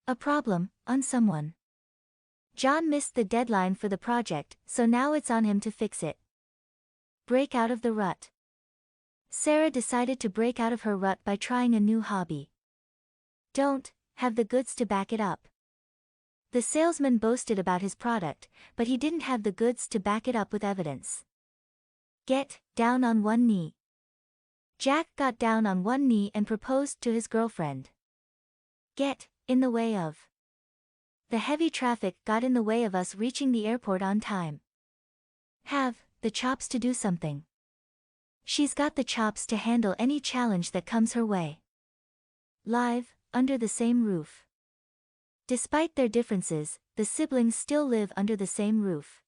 A problem, on someone. John missed the deadline for the project, so now it's on him to fix it. Break out of the rut. Sarah decided to break out of her rut by trying a new hobby. Don't have the goods to back it up. The salesman boasted about his product, but he didn't have the goods to back it up with evidence. Get down on one knee. Jack got down on one knee and proposed to his girlfriend. Get in the way of. The heavy traffic got in the way of us reaching the airport on time. Have the chops to do something. She's got the chops to handle any challenge that comes her way. Live, under the same roof. Despite their differences, the siblings still live under the same roof.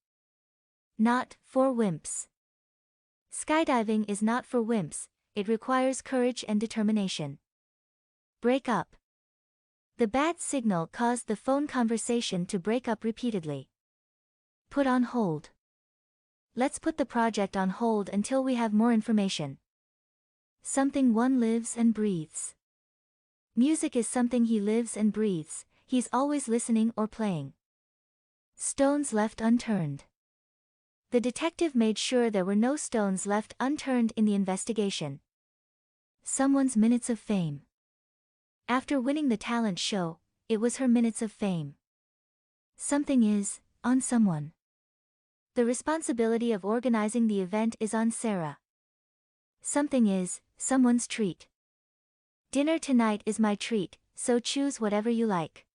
Not for wimps. Skydiving is not for wimps, it requires courage and determination. Break up. The bad signal caused the phone conversation to break up repeatedly. Put on hold. Let's put the project on hold until we have more information. Something one lives and breathes. Music is something he lives and breathes, he's always listening or playing. Stones left unturned. The detective made sure there were no stones left unturned in the investigation. Someone's minutes of fame. After winning the talent show, it was her minutes of fame. Something is on someone. The responsibility of organizing the event is on Sarah. Something is someone's treat. Dinner tonight is my treat, so choose whatever you like.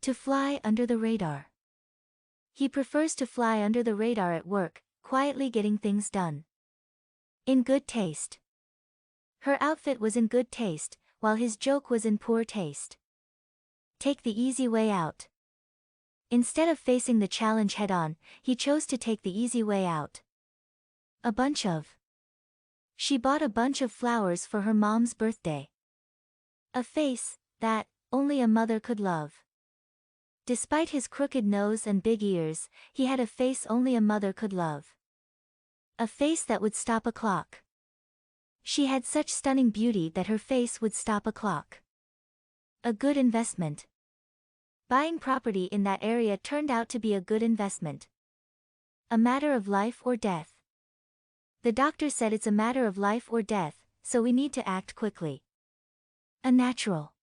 To fly under the radar. He prefers to fly under the radar at work, quietly getting things done. In good taste. Her outfit was in good taste, while his joke was in poor taste. Take the easy way out. Instead of facing the challenge head-on, he chose to take the easy way out. A bunch of. She bought a bunch of flowers for her mom's birthday. A face that only a mother could love. Despite his crooked nose and big ears, he had a face only a mother could love. A face that would stop a clock. She had such stunning beauty that her face would stop a clock. A good investment. Buying property in that area turned out to be a good investment. A matter of life or death. The doctor said it's a matter of life or death, so we need to act quickly. A natural.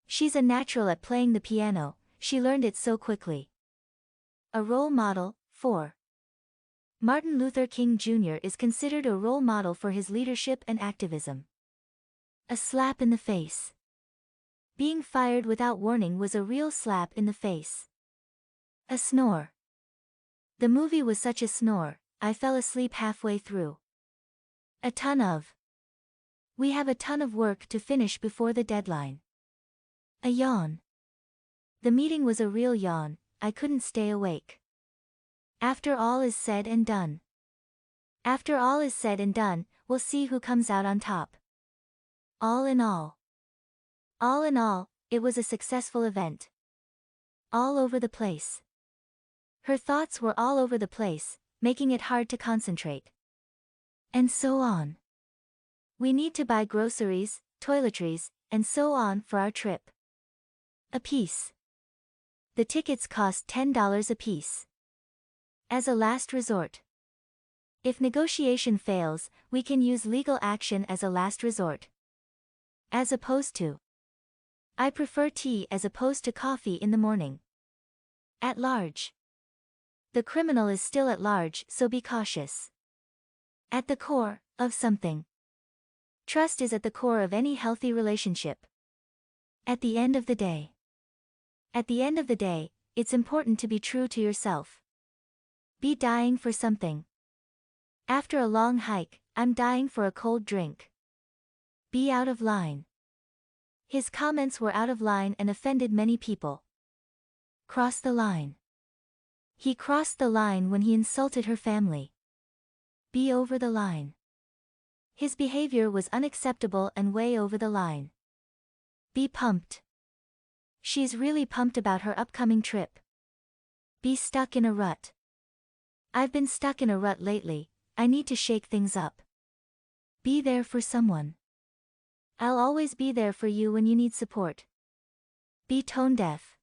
She's a natural at playing the piano, she learned it so quickly. A role model, 4. Martin Luther King Jr. is considered a role model for his leadership and activism. A slap in the face. Being fired without warning was a real slap in the face. A snore. The movie was such a snore, I fell asleep halfway through. A ton of. We have a ton of work to finish before the deadline. A yawn. The meeting was a real yawn, I couldn't stay awake. After all is said and done. After all is said and done, we'll see who comes out on top. All in all. All in all, it was a successful event. All over the place. Her thoughts were all over the place, making it hard to concentrate. And so on. We need to buy groceries, toiletries, and so on for our trip. A piece. The tickets cost $10 apiece. As a last resort. If negotiation fails, we can use legal action as a last resort. As opposed to. I prefer tea as opposed to coffee in the morning. At large. The criminal is still at large, so be cautious. At the core of something. Trust is at the core of any healthy relationship. At the end of the day. At the end of the day, it's important to be true to yourself. Be dying for something. After a long hike, I'm dying for a cold drink. Be out of line. His comments were out of line and offended many people. Cross the line. He crossed the line when he insulted her family. Be over the line. His behavior was unacceptable and way over the line. Be pumped. She's really pumped about her upcoming trip. Be stuck in a rut. I've been stuck in a rut lately, I need to shake things up. Be there for someone. I'll always be there for you when you need support. Be tone deaf.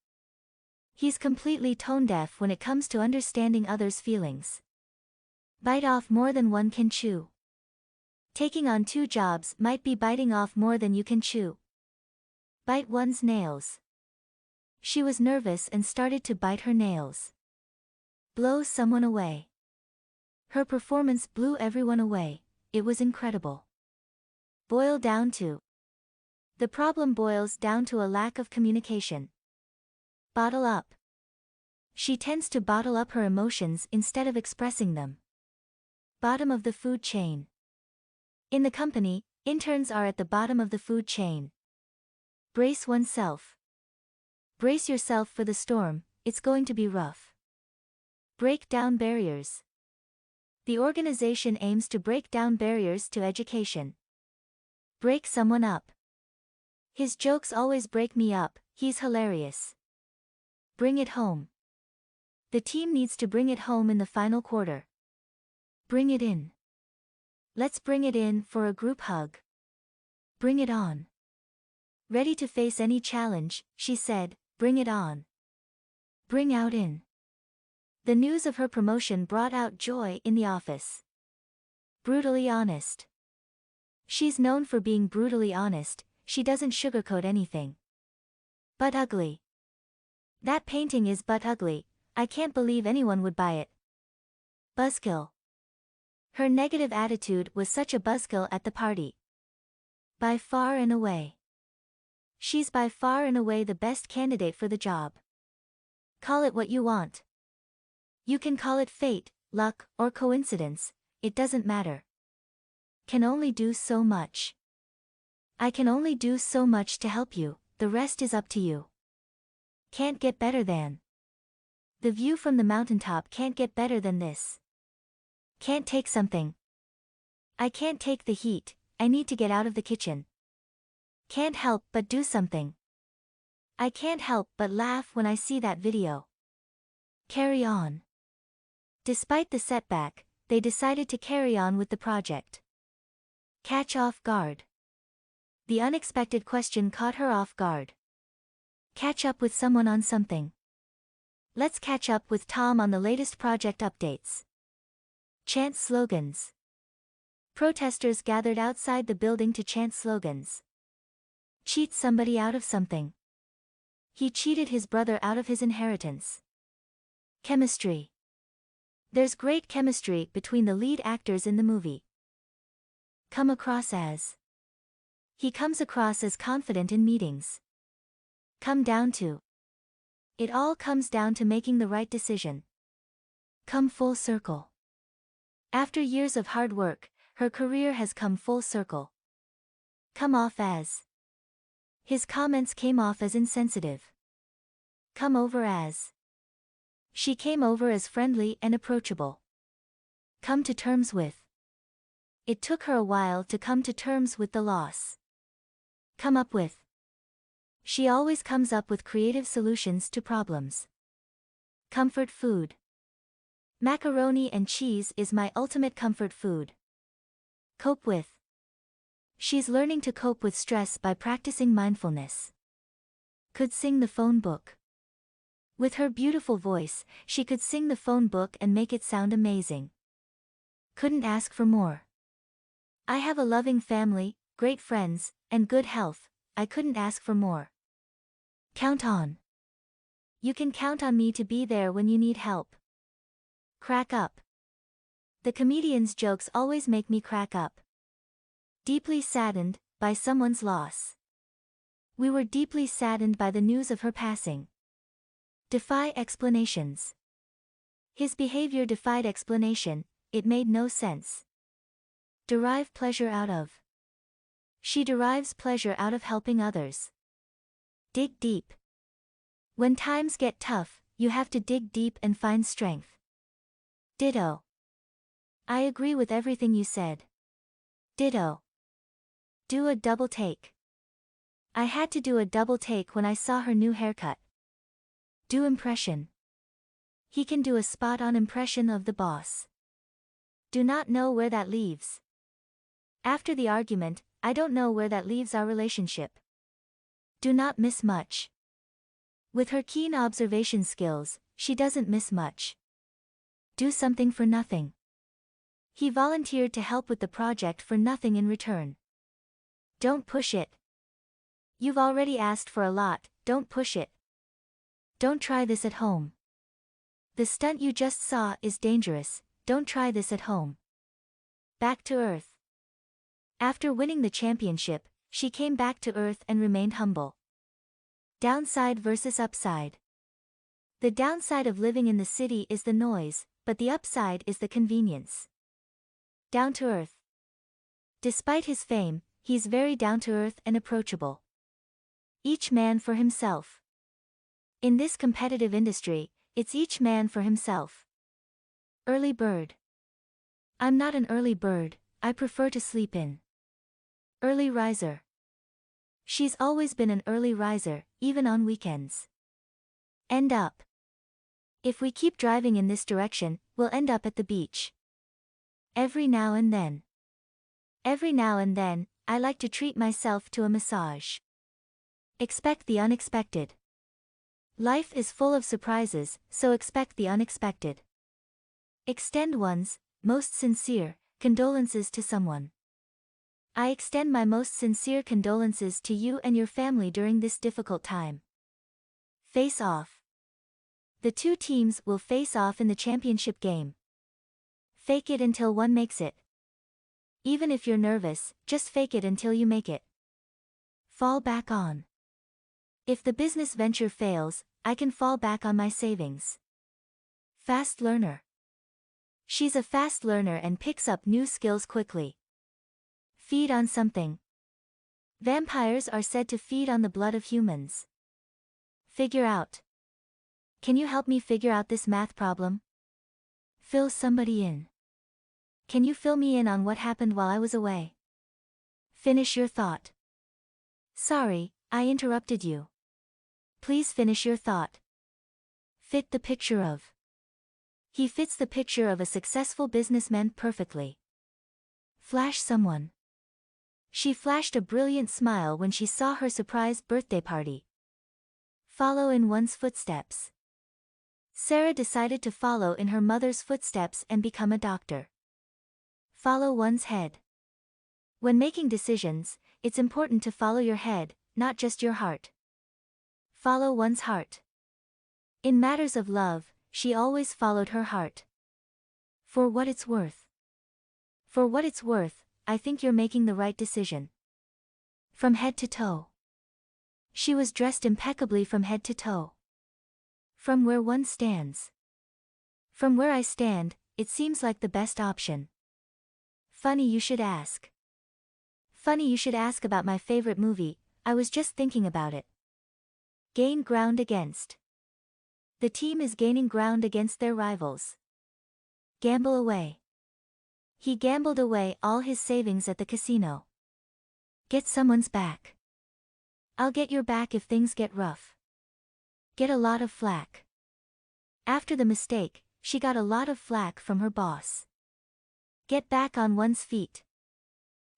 He's completely tone deaf when it comes to understanding others' feelings. Bite off more than one can chew. Taking on 2 jobs might be biting off more than you can chew. Bite one's nails. She was nervous and started to bite her nails. Blow someone away. Her performance blew everyone away. It was incredible. Boil down to. The problem boils down to a lack of communication. Bottle up. She tends to bottle up her emotions instead of expressing them. Bottom of the food chain. In the company, interns are at the bottom of the food chain. Brace oneself. Brace yourself for the storm, it's going to be rough. Break down barriers. The organization aims to break down barriers to education. Break someone up. His jokes always break me up, he's hilarious. Bring it home. The team needs to bring it home in the final quarter. Bring it in. Let's bring it in for a group hug. Bring it on. Ready to face any challenge, she said, bring it on. Bring out in. The news of her promotion brought out joy in the office. Brutally honest. She's known for being brutally honest, she doesn't sugarcoat anything. But ugly. That painting is but ugly, I can't believe anyone would buy it. Buzzkill. Her negative attitude was such a buzzkill at the party. By far and away. She's by far and away the best candidate for the job. Call it what you want. You can call it fate, luck, or coincidence, it doesn't matter. Can only do so much. I can only do so much to help you, the rest is up to you. Can't get better than. The view from the mountaintop can't get better than this. Can't take something. I can't take the heat, I need to get out of the kitchen. Can't help but do something. I can't help but laugh when I see that video. Carry on. Despite the setback, they decided to carry on with the project. Catch off guard. The unexpected question caught her off guard. Catch up with someone on something. Let's catch up with Tom on the latest project updates. Chant slogans. Protesters gathered outside the building to chant slogans. Cheat somebody out of something. He cheated his brother out of his inheritance. Chemistry. There's great chemistry between the lead actors in the movie. Come across as. He comes across as confident in meetings. Come down to. It all comes down to making the right decision. Come full circle. After years of hard work, her career has come full circle. Come off as. His comments came off as insensitive. Come over as. She came over as friendly and approachable. Come to terms with. It took her a while to come to terms with the loss. Come up with. She always comes up with creative solutions to problems. Comfort food. Macaroni and cheese is my ultimate comfort food. Cope with. She's learning to cope with stress by practicing mindfulness. Could sing the phone book. With her beautiful voice, she could sing the phone book and make it sound amazing. Couldn't ask for more. I have a loving family, great friends, and good health, I couldn't ask for more. Count on. You can count on me to be there when you need help. Crack up. The comedian's jokes always make me crack up. Deeply saddened by someone's loss. We were deeply saddened by the news of her passing. Defy explanations. His behavior defied explanation, it made no sense. Derive pleasure out of. She derives pleasure out of helping others. Dig deep. When times get tough, you have to dig deep and find strength. Ditto. I agree with everything you said. Ditto. Do a double take. I had to do a double take when I saw her new haircut. Do impression. He can do a spot-on impression of the boss. Do not know where that leaves. After the argument, I don't know where that leaves our relationship. Do not miss much. With her keen observation skills, she doesn't miss much. Do something for nothing. He volunteered to help with the project for nothing in return. Don't push it. You've already asked for a lot, don't push it. Don't try this at home. The stunt you just saw is dangerous, don't try this at home. Back to earth. After winning the championship, she came back to earth and remained humble. Downside versus upside. The downside of living in the city is the noise, but the upside is the convenience. Down to earth. Despite his fame, he's very down to earth and approachable. Each man for himself. In this competitive industry, it's each man for himself. Early bird. I'm not an early bird, I prefer to sleep in. Early riser. She's always been an early riser, even on weekends. End up. If we keep driving in this direction, we'll end up at the beach. Every now and then. Every now and then, I like to treat myself to a massage. Expect the unexpected. Life is full of surprises, so expect the unexpected. Extend one's most sincere condolences to someone. I extend my most sincere condolences to you and your family during this difficult time. Face off. The two teams will face off in the championship game. Fake it until one makes it. Even if you're nervous, just fake it until you make it. Fall back on. If the business venture fails, I can fall back on my savings. Fast learner. She's a fast learner and picks up new skills quickly. Feed on something. Vampires are said to feed on the blood of humans. Figure out. Can you help me figure out this math problem? Fill somebody in. Can you fill me in on what happened while I was away? Finish your thought. Sorry, I interrupted you. Please finish your thought. Fit the picture of. He fits the picture of a successful businessman perfectly. Flash someone. She flashed a brilliant smile when she saw her surprise birthday party. Follow in one's footsteps. Sarah decided to follow in her mother's footsteps and become a doctor. Follow one's head. When making decisions, it's important to follow your head, not just your heart. Follow one's heart. In matters of love, she always followed her heart. For what it's worth. For what it's worth, I think you're making the right decision. From head to toe. She was dressed impeccably from head to toe. From where one stands. From where I stand, it seems like the best option. Funny you should ask. Funny you should ask about my favorite movie, I was just thinking about it. Gain ground against. The team is gaining ground against their rivals. Gamble away. He gambled away all his savings at the casino. Get someone's back. I'll get your back if things get rough. Get a lot of flack. After the mistake, she got a lot of flack from her boss. Get back on one's feet.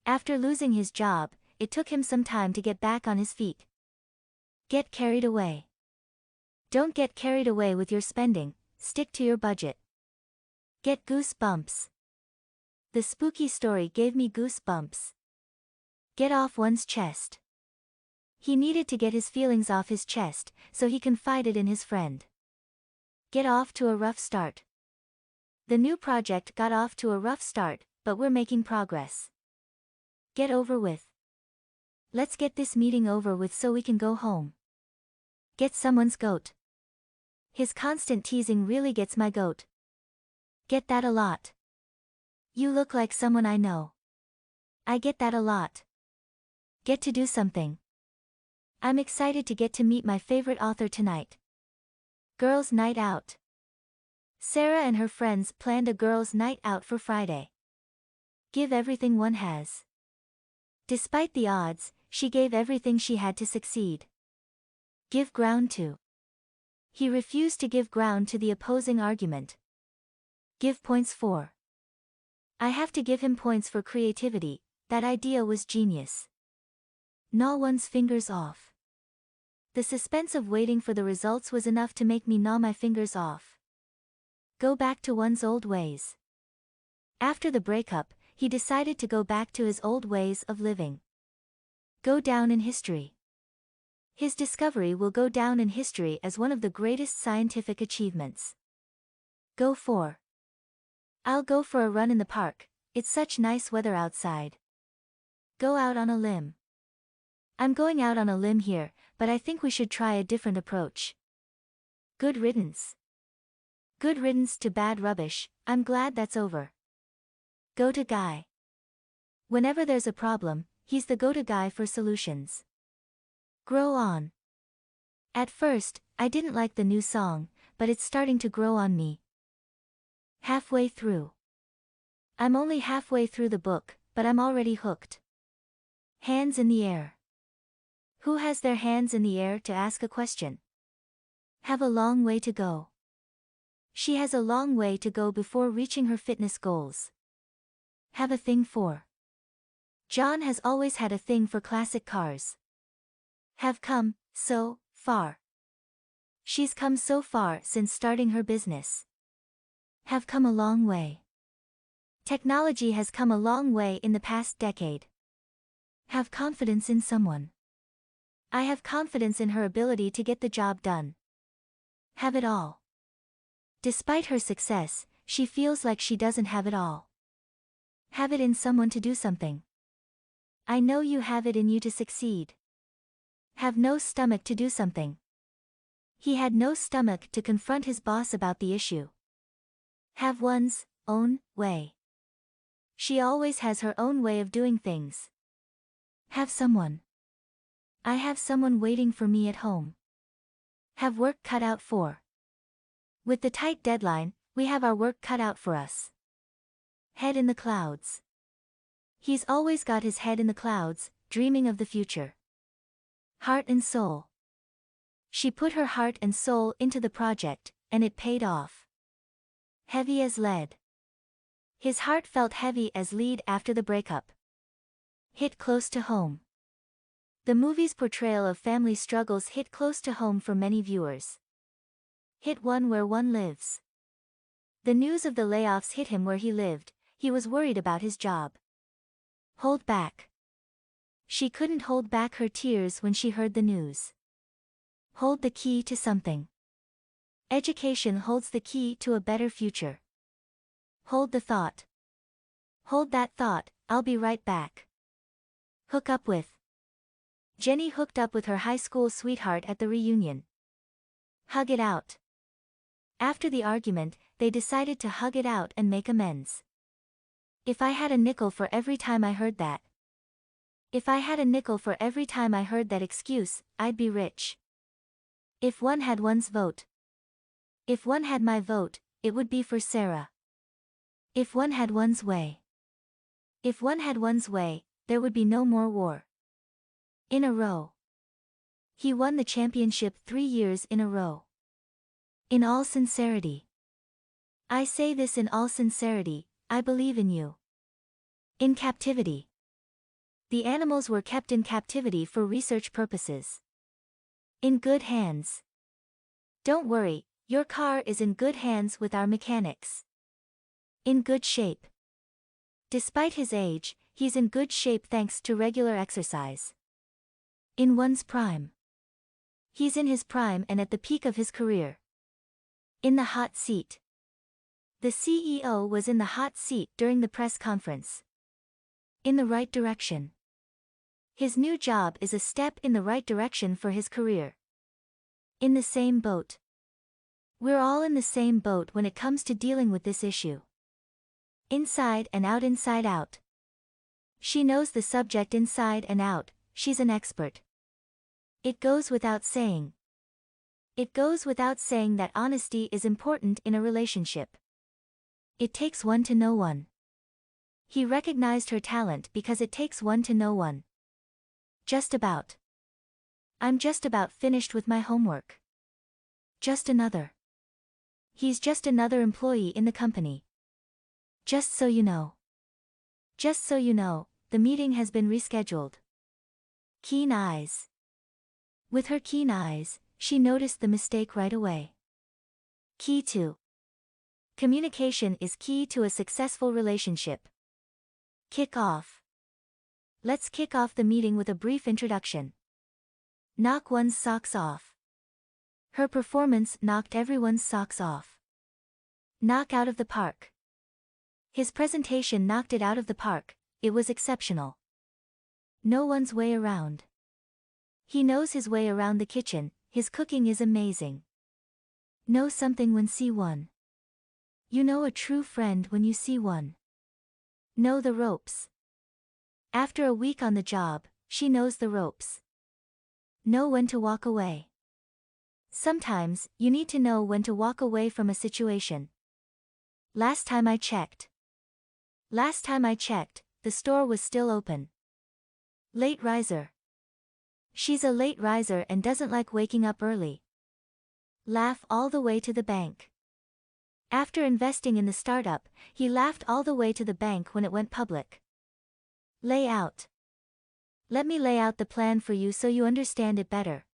After losing his job, it took him some time to get back on his feet. Get carried away. Don't get carried away with your spending, stick to your budget. Get goosebumps. The spooky story gave me goosebumps. Get off one's chest. He needed to get his feelings off his chest, so he confided in his friend. Get off to a rough start. The new project got off to a rough start, but we're making progress. Get over with. Let's get this meeting over with so we can go home. Get someone's goat. His constant teasing really gets my goat. Get that a lot. You look like someone I know. I get that a lot. Get to do something. I'm excited to get to meet my favorite author tonight. Girls' night out. Sarah and her friends planned a girls' night out for Friday. Give everything one has. Despite the odds, she gave everything she had to succeed. Give ground to. He refused to give ground to the opposing argument. Give points for. I have to give him points for creativity, that idea was genius. Gnaw one's fingers off. The suspense of waiting for the results was enough to make me gnaw my fingers off. Go back to one's old ways. After the breakup, he decided to go back to his old ways of living. Go down in history. His discovery will go down in history as one of the greatest scientific achievements. Go for. I'll go for a run in the park, it's such nice weather outside. Go out on a limb. I'm going out on a limb here, but I think we should try a different approach. Good riddance. Good riddance to bad rubbish, I'm glad that's over. Go-to guy. Whenever there's a problem, he's the go-to guy for solutions. Grow on. At first, I didn't like the new song, but it's starting to grow on me. Halfway through. I'm only halfway through the book, but I'm already hooked. Hands in the air. Who has their hands in the air to ask a question? Have a long way to go. She has a long way to go before reaching her fitness goals. Have a thing for. John has always had a thing for classic cars. Have come so far. She's come so far since starting her business. Have come a long way. Technology has come a long way in the past decade. Have confidence in someone. I have confidence in her ability to get the job done. Have it all. Despite her success, she feels like she doesn't have it all. Have it in someone to do something. I know you have it in you to succeed. Have no stomach to do something. He had no stomach to confront his boss about the issue. Have one's own way. She always has her own way of doing things. Have someone. I have someone waiting for me at home. Have work cut out for. With the tight deadline, we have our work cut out for us. Head in the clouds. He's always got his head in the clouds, dreaming of the future. Heart and soul. She put her heart and soul into the project, and it paid off. Heavy as lead. His heart felt heavy as lead after the breakup. Hit close to home. The movie's portrayal of family struggles hit close to home for many viewers. Hit one where one lives. The news of the layoffs hit him where he lived. He was worried about his job. Hold back. She couldn't hold back her tears when she heard the news. Hold the key to something. Education holds the key to a better future. Hold the thought. Hold that thought, I'll be right back. Hook up with. Jenny hooked up with her high school sweetheart at the reunion. Hug it out. After the argument, they decided to hug it out and make amends. If I had a nickel for every time I heard that. If I had a nickel for every time I heard that excuse, I'd be rich. If one had one's vote. If one had my vote, it would be for Sarah. If one had one's way. If one had one's way, there would be no more war. In a row. He won the championship 3 years in a row. In all sincerity. I say this in all sincerity, I believe in you. In captivity. The animals were kept in captivity for research purposes. In good hands. Don't worry, your car is in good hands with our mechanics. In good shape. Despite his age, he's in good shape thanks to regular exercise. In one's prime. He's in his prime and at the peak of his career. In the hot seat. The CEO was in the hot seat during the press conference. In the right direction. His new job is a step in the right direction for his career. In the same boat. We're all in the same boat when it comes to dealing with this issue. Inside and out, inside out. She knows the subject inside and out, she's an expert. It goes without saying. It goes without saying that honesty is important in a relationship. It takes one to know one. He recognized her talent because it takes one to know one. Just about. I'm just about finished with my homework. Just another. He's just another employee in the company. Just so you know. Just so you know, the meeting has been rescheduled. Keen eyes. With her keen eyes, she noticed the mistake right away. Key 2. Communication is key to a successful relationship. Kick off. Let's kick off the meeting with a brief introduction. Knock one's socks off. Her performance knocked everyone's socks off. Knock out of the park. His presentation knocked it out of the park, it was exceptional. Know one's way around. He knows his way around the kitchen, his cooking is amazing. Know something when see one. You know a true friend when you see one. Know the ropes. After a week on the job, she knows the ropes. Know when to walk away. Sometimes, you need to know when to walk away from a situation. Last time I checked. Last time I checked, the store was still open. Late riser. She's a late riser and doesn't like waking up early. Laugh all the way to the bank. After investing in the startup, he laughed all the way to the bank when it went public. Lay out. Let me lay out the plan for you so you understand it better.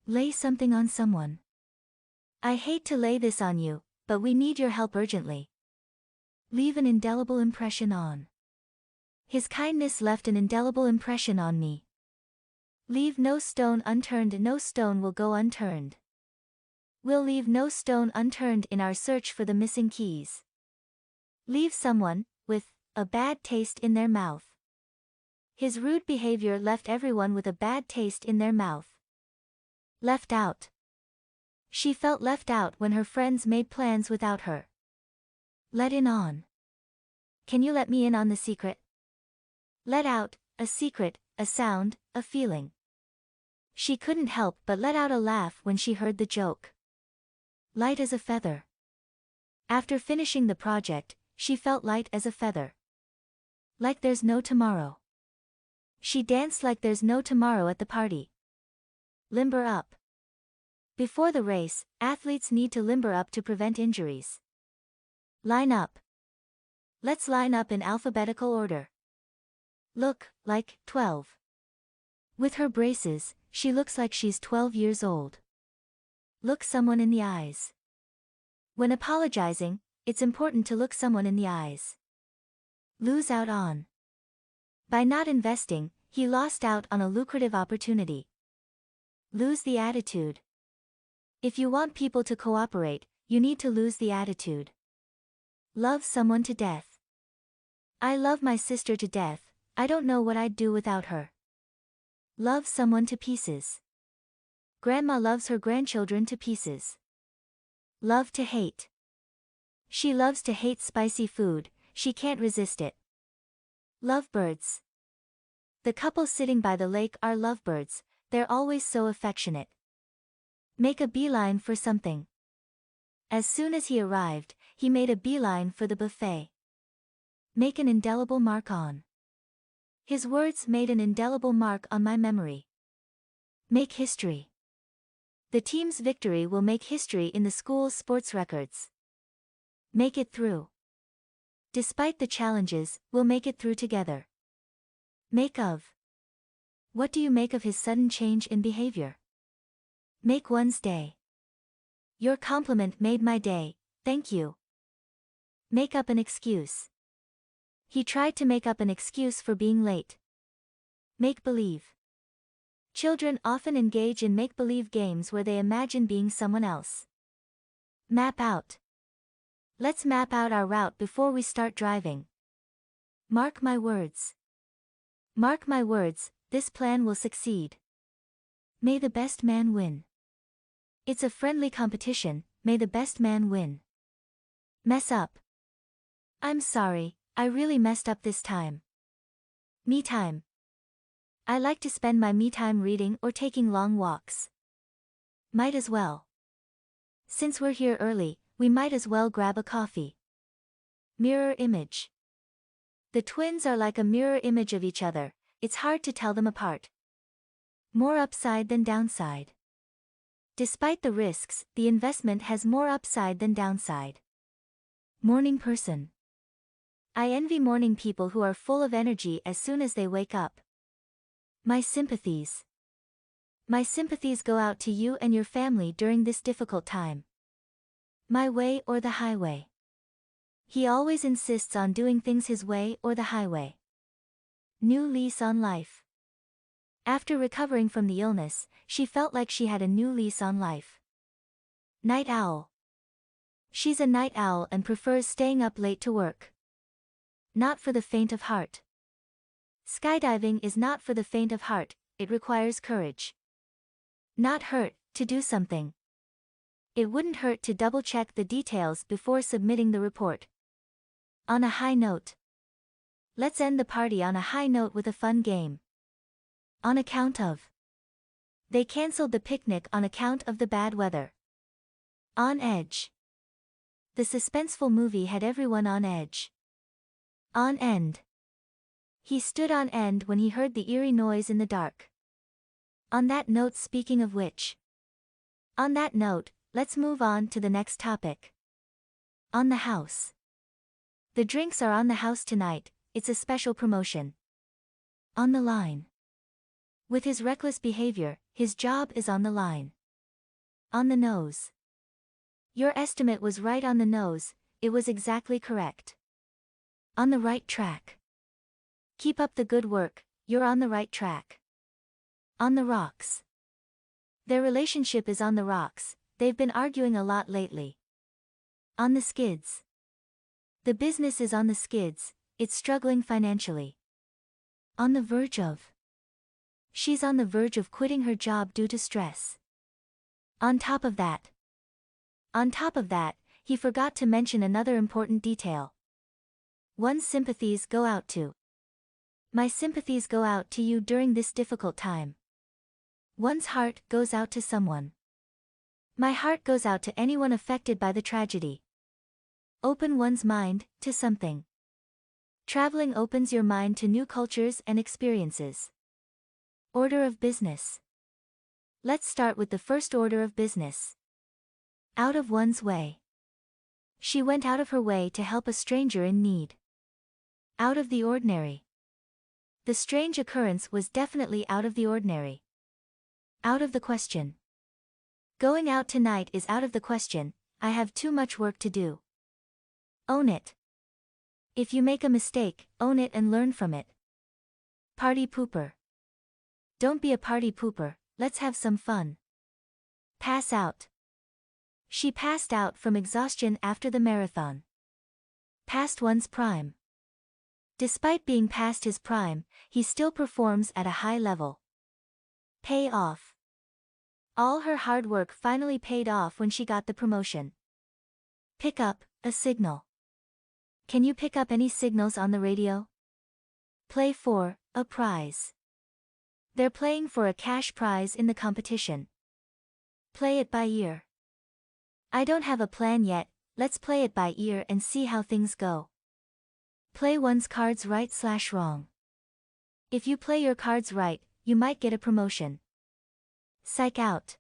Lay something on someone. I hate to lay this on you, but we need your help urgently. Leave an indelible impression on. His kindness left an indelible impression on me. Leave no stone unturned, no stone will go unturned. We'll leave no stone unturned in our search for the missing keys. Leave someone with a bad taste in their mouth. His rude behavior left everyone with a bad taste in their mouth. Left out. She felt left out when her friends made plans without her. Let in on. Can you let me in on the secret? Let out, a secret, a sound, a feeling. She couldn't help but let out a laugh when she heard the joke. Light as a feather. After finishing the project, she felt light as a feather. Like there's no tomorrow. She danced like there's no tomorrow at the party. Limber up. Before the race, athletes need to limber up to prevent injuries. Line up. Let's line up in alphabetical order. Look like 12. With her braces, she looks like she's 12 years old. Look someone in the eyes. When apologizing, it's important to look someone in the eyes. Lose out on. By not investing, he lost out on a lucrative opportunity. Lose the attitude. If you want people to cooperate, you need to lose the attitude. Love someone to death. I love my sister to death, I don't know what I'd do without her. Love someone to pieces. Grandma loves her grandchildren to pieces. Love to hate. She loves to hate spicy food, she can't resist it. Lovebirds. The couple sitting by the lake are lovebirds, they're always so affectionate. Make a beeline for something. As soon as he arrived, he made a beeline for the buffet. Make an indelible mark on. His words made an indelible mark on my memory. Make history. The team's victory will make history in the school's sports records. Make it through. Despite the challenges, we'll make it through together. Make of. What do you make of his sudden change in behavior? Make one's day. Your compliment made my day, thank you. Make up an excuse. He tried to make up an excuse for being late. Make believe. Children often engage in make-believe games where they imagine being someone else. Map out. Let's map out our route before we start driving. Mark my words. Mark my words, this plan will succeed. May the best man win. It's a friendly competition, may the best man win. Mess up. I'm sorry, I really messed up this time. Me time. I like to spend my me time reading or taking long walks. Might as well. Since we're here early, we might as well grab a coffee. Mirror image. The twins are like a mirror image of each other, it's hard to tell them apart. More upside than downside. Despite the risks, the investment has more upside than downside. Morning person. I envy morning people who are full of energy as soon as they wake up. My sympathies. My sympathies go out to you and your family during this difficult time. My way or the highway. He always insists on doing things his way or the highway. New lease on life. After recovering from the illness, she felt like she had a new lease on life. Night owl. She's a night owl and prefers staying up late to work. Not for the faint of heart. Skydiving is not for the faint of heart, it requires courage. Not hurt, to do something. It wouldn't hurt to double-check the details before submitting the report. On a high note. Let's end the party on a high note with a fun game. On account of. They cancelled the picnic on account of the bad weather. On edge. The suspenseful movie had everyone on edge. On end. He stood on end when he heard the eerie noise in the dark. On that note, speaking of which. On that note, let's move on to the next topic. On the house. The drinks are on the house tonight, it's a special promotion. On the line. With his reckless behavior, his job is on the line. On the nose. Your estimate was right on the nose, it was exactly correct. On the right track. Keep up the good work, you're on the right track. On the rocks. Their relationship is on the rocks, they've been arguing a lot lately. On the skids. The business is on the skids, it's struggling financially. On the verge of. She's on the verge of quitting her job due to stress. On top of that. On top of that, he forgot to mention another important detail. One's sympathies go out to. My sympathies go out to you during this difficult time. One's heart goes out to someone. My heart goes out to anyone affected by the tragedy. Open one's mind to something. Traveling opens your mind to new cultures and experiences. Order of business. Let's start with the first order of business. Out of one's way. She went out of her way to help a stranger in need. Out of the ordinary. The strange occurrence was definitely out of the ordinary. Out of the question. Going out tonight is out of the question, I have too much work to do. Own it. If you make a mistake, own it and learn from it. Party pooper. Don't be a party pooper, let's have some fun. Pass out. She passed out from exhaustion after the marathon. Past one's prime. Despite being past his prime, he still performs at a high level. Pay off. All her hard work finally paid off when she got the promotion. Pick up, a signal. Can you pick up any signals on the radio? Play for, a prize. They're playing for a cash prize in the competition. Play it by ear. I don't have a plan yet, let's play it by ear and see how things go. Play one's cards right/wrong. If you play your cards right, you might get a promotion. Psych out.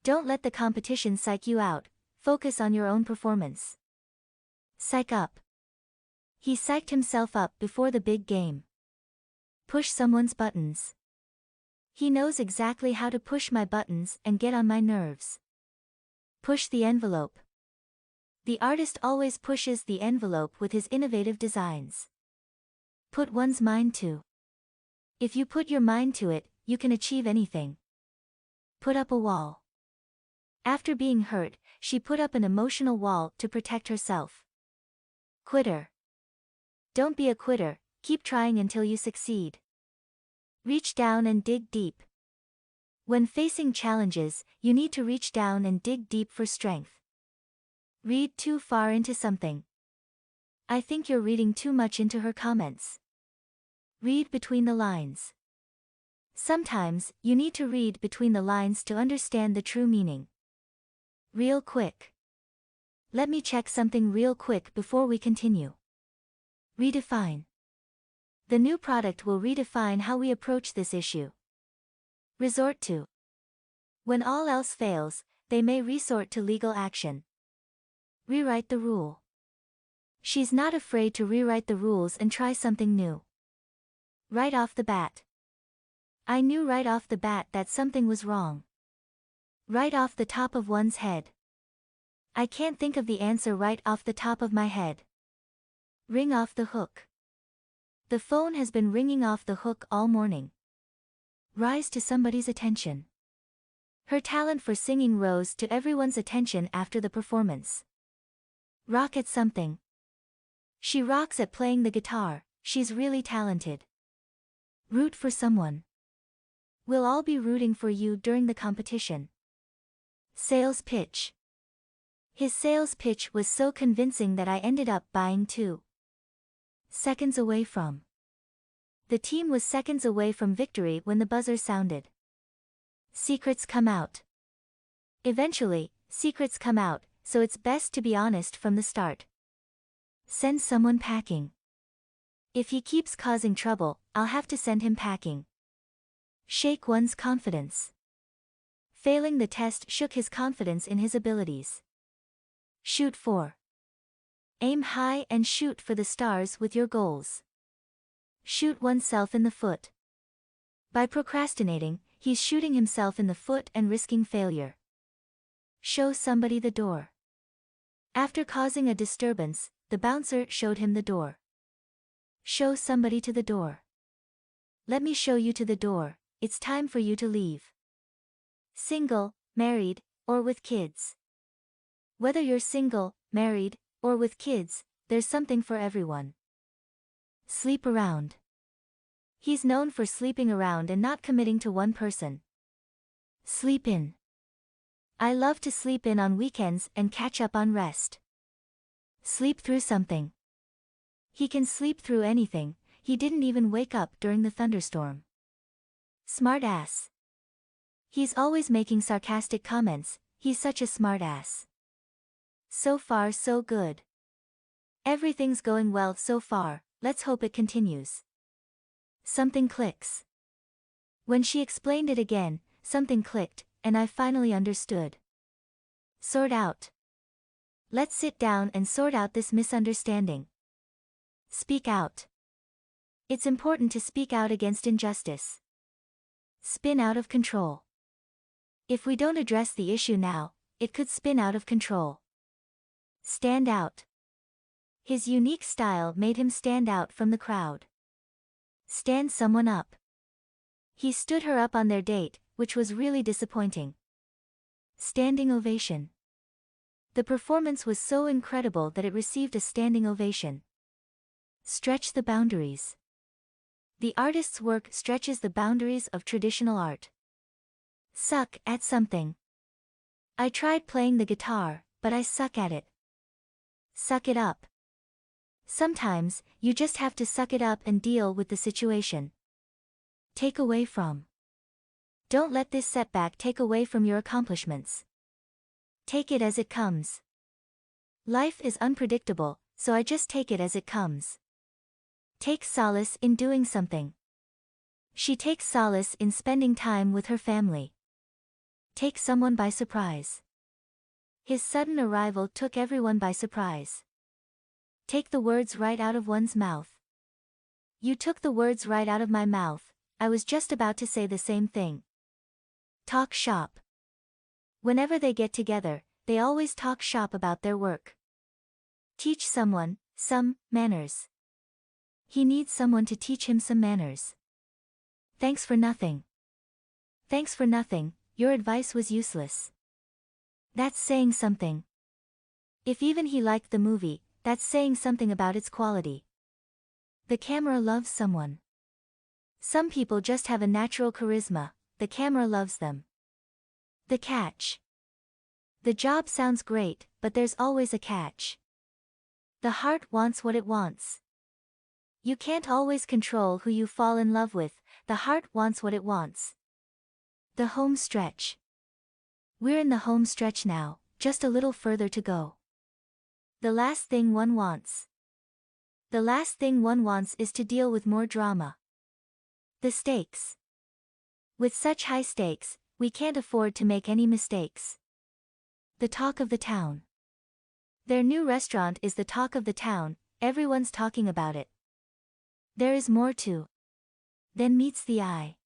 Don't let the competition psych you out, focus on your own performance. Psych up. He psyched himself up before the big game. Push someone's buttons. He knows exactly how to push my buttons and get on my nerves. Push the envelope. The artist always pushes the envelope with his innovative designs. Put one's mind to. If you put your mind to it, you can achieve anything. Put up a wall. After being hurt, she put up an emotional wall to protect herself. Quitter. Don't be a quitter, keep trying until you succeed. Reach down and dig deep. When facing challenges, you need to reach down and dig deep for strength. Read too far into something. I think you're reading too much into her comments. Read between the lines. Sometimes, you need to read between the lines to understand the true meaning. Real quick. Let me check something real quick before we continue. Redefine. The new product will redefine how we approach this issue. Resort to. When all else fails, they may resort to legal action. Rewrite the rule. She's not afraid to rewrite the rules and try something new. Right off the bat. I knew right off the bat that something was wrong. Right off the top of one's head. I can't think of the answer right off the top of my head. Ring off the hook. The phone has been ringing off the hook all morning. Rise to somebody's attention. Her talent for singing rose to everyone's attention after the performance. Rock at something. She rocks at playing the guitar, she's really talented. Root for someone. We'll all be rooting for you during the competition. Sales pitch. His sales pitch was so convincing that I ended up buying 2 seconds away from. The team was seconds away from victory when the buzzer sounded. Secrets come out. Eventually, secrets come out, so it's best to be honest from the start. Send someone packing. If he keeps causing trouble, I'll have to send him packing. Shake one's confidence. Failing the test shook his confidence in his abilities. Shoot for. Aim high and shoot for the stars with your goals. Shoot oneself in the foot. By procrastinating, he's shooting himself in the foot and risking failure. Show somebody the door. After causing a disturbance, the bouncer showed him the door. Show somebody to the door. Let me show you to the door, it's time for you to leave. Single, married, or with kids. Whether you're single, married, or with kids, there's something for everyone. Sleep around. He's known for sleeping around and not committing to one person. Sleep in. I love to sleep in on weekends and catch up on rest. Sleep through something. He can sleep through anything, he didn't even wake up during the thunderstorm. Smart ass. He's always making sarcastic comments, he's such a smart ass. So far so good. Everything's going well so far, let's hope it continues. Something clicks. When she explained it again, something clicked, and I finally understood. Sort out. Let's sit down and sort out this misunderstanding. Speak out. It's important to speak out against injustice. Spin out of control. If we don't address the issue now, it could spin out of control. Stand out. His unique style made him stand out from the crowd. Stand someone up. He stood her up on their date, which was really disappointing. Standing ovation. The performance was so incredible that it received a standing ovation. Stretch the boundaries. The artist's work stretches the boundaries of traditional art. Suck at something. I tried playing the guitar, but I suck at it. Suck it up. Sometimes, you just have to suck it up and deal with the situation. Take away from. Don't let this setback take away from your accomplishments. Take it as it comes. Life is unpredictable, so I just take it as it comes. Take solace in doing something. She takes solace in spending time with her family. Take someone by surprise. His sudden arrival took everyone by surprise. Take the words right out of one's mouth. You took the words right out of my mouth, I was just about to say the same thing. Talk shop. Whenever they get together, they always talk shop about their work. Teach someone, some, manners. He needs someone to teach him some manners. Thanks for nothing. Thanks for nothing, your advice was useless. That's saying something. If even he liked the movie, that's saying something about its quality. The camera loves someone. Some people just have a natural charisma, the camera loves them. The catch. The job sounds great, but there's always a catch. The heart wants what it wants. You can't always control who you fall in love with, the heart wants what it wants. The home stretch. We're in the home stretch now, just a little further to go. The last thing one wants. The last thing one wants is to deal with more drama. The stakes. With such high stakes, we can't afford to make any mistakes. The talk of the town. Their new restaurant is the talk of the town, everyone's talking about it. There is more to than meets the eye.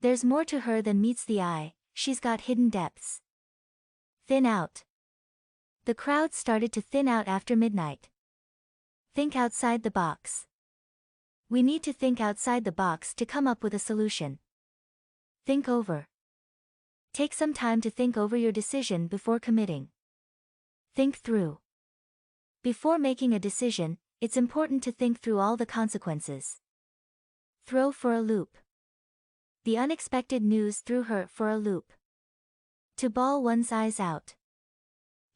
There's more to her than meets the eye, she's got hidden depths. Thin out. The crowd started to thin out after midnight. Think outside the box. We need to think outside the box to come up with a solution. Think over. Take some time to think over your decision before committing. Think through. Before making a decision, it's important to think through all the consequences. Throw for a loop. The unexpected news threw her for a loop. To bawl one's eyes out.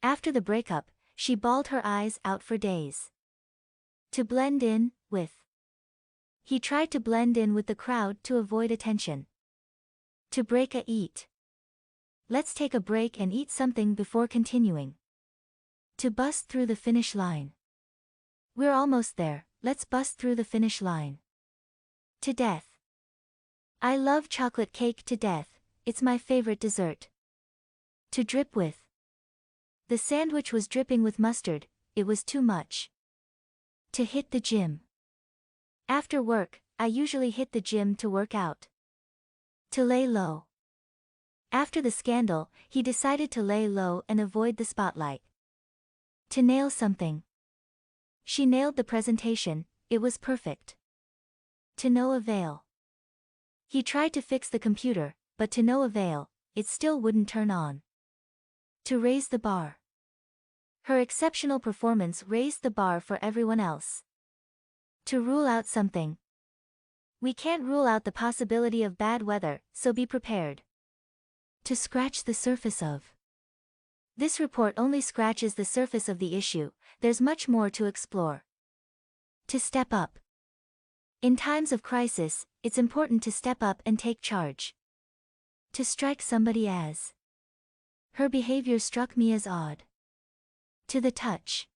After the breakup, she bawled her eyes out for days. To blend in, with. He tried to blend in with the crowd to avoid attention. To break a eat. Let's take a break and eat something before continuing. To bust through the finish line. We're almost there, let's bust through the finish line. To death. I love chocolate cake to death, it's my favorite dessert. To drip with. The sandwich was dripping with mustard, it was too much. To hit the gym. After work, I usually hit the gym to work out. To lay low. After the scandal, he decided to lay low and avoid the spotlight. To nail something. She nailed the presentation, it was perfect. To no avail. He tried to fix the computer, but to no avail, it still wouldn't turn on. To raise the bar. Her exceptional performance raised the bar for everyone else. To rule out something. We can't rule out the possibility of bad weather, so be prepared. To scratch the surface of. This report only scratches the surface of the issue, there's much more to explore. To step up. In times of crisis, it's important to step up and take charge. To strike somebody as. Her behavior struck me as odd. To the touch.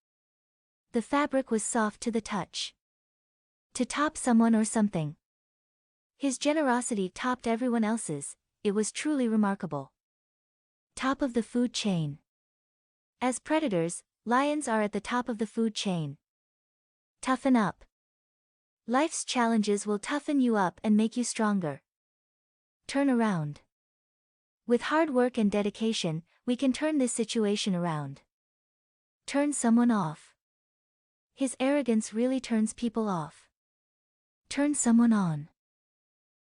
The fabric was soft to the touch. To top someone or something. His generosity topped everyone else's, it was truly remarkable. Top of the food chain. As predators, lions are at the top of the food chain. Toughen up. Life's challenges will toughen you up and make you stronger. Turn around. With hard work and dedication, we can turn this situation around. Turn someone off. His arrogance really turns people off. Turn someone on.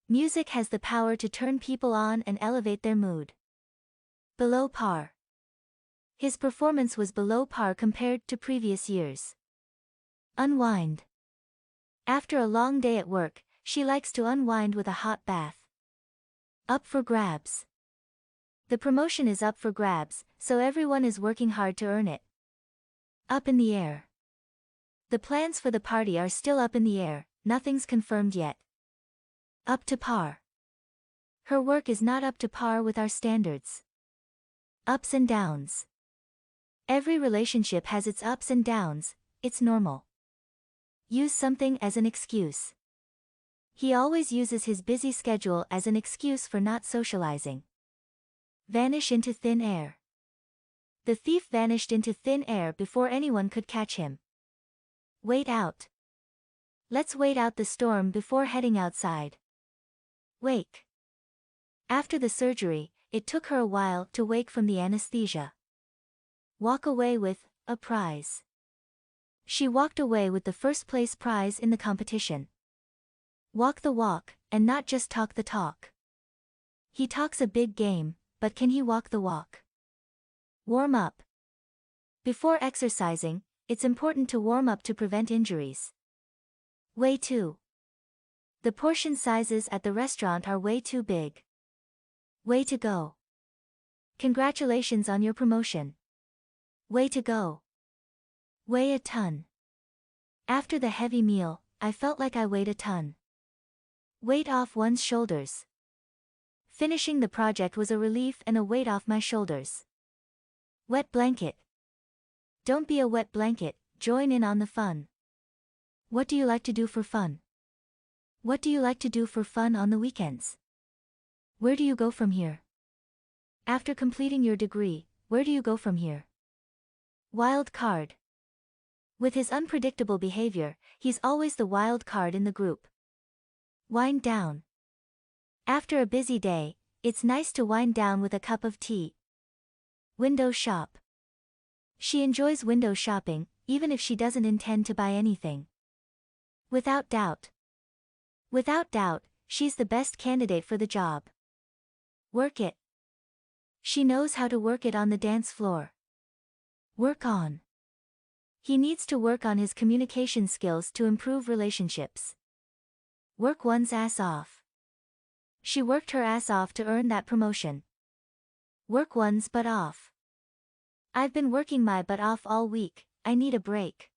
Music has the power to turn people on and elevate their mood. Below par. His performance was below par compared to previous years. Unwind. After a long day at work, she likes to unwind with a hot bath. Up for grabs. The promotion is up for grabs, so everyone is working hard to earn it. Up in the air. The plans for the party are still up in the air, nothing's confirmed yet. Up to par. Her work is not up to par with our standards. Ups and downs. Every relationship has its ups and downs, it's normal. Use something as an excuse. He always uses his busy schedule as an excuse for not socializing. Vanish into thin air. The thief vanished into thin air before anyone could catch him. Wait out. Let's wait out the storm before heading outside. Wake. After the surgery, it took her a while to wake from the anesthesia. Walk away with a prize. She walked away with the first place prize in the competition. Walk the walk, and not just talk the talk. He talks a big game, but can he walk the walk? Warm up. Before exercising, it's important to warm up to prevent injuries. Way too. The portion sizes at the restaurant are way too big. Way to go. Congratulations on your promotion. Way to go. Weigh a ton. After the heavy meal, I felt like I weighed a ton. Weight off one's shoulders. Finishing the project was a relief and a weight off my shoulders. Wet blanket. Don't be a wet blanket, join in on the fun. What do you like to do for fun? What do you like to do for fun on the weekends? Where do you go from here? After completing your degree, where do you go from here? Wild card. With his unpredictable behavior, he's always the wild card in the group. Wind down. After a busy day, it's nice to wind down with a cup of tea. Window shop. She enjoys window shopping, even if she doesn't intend to buy anything. Without doubt. Without doubt, she's the best candidate for the job. Work it. She knows how to work it on the dance floor. Work on. He needs to work on his communication skills to improve relationships. Work one's ass off. She worked her ass off to earn that promotion. Work one's butt off. I've been working my butt off all week, I need a break.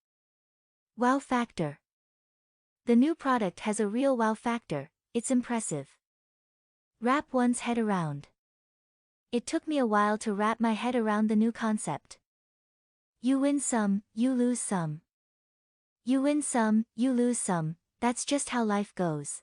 Wow factor. The new product has a real wow factor, it's impressive. Wrap one's head around. It took me a while to wrap my head around the new concept. You win some, you lose some. You win some, you lose some, that's just how life goes.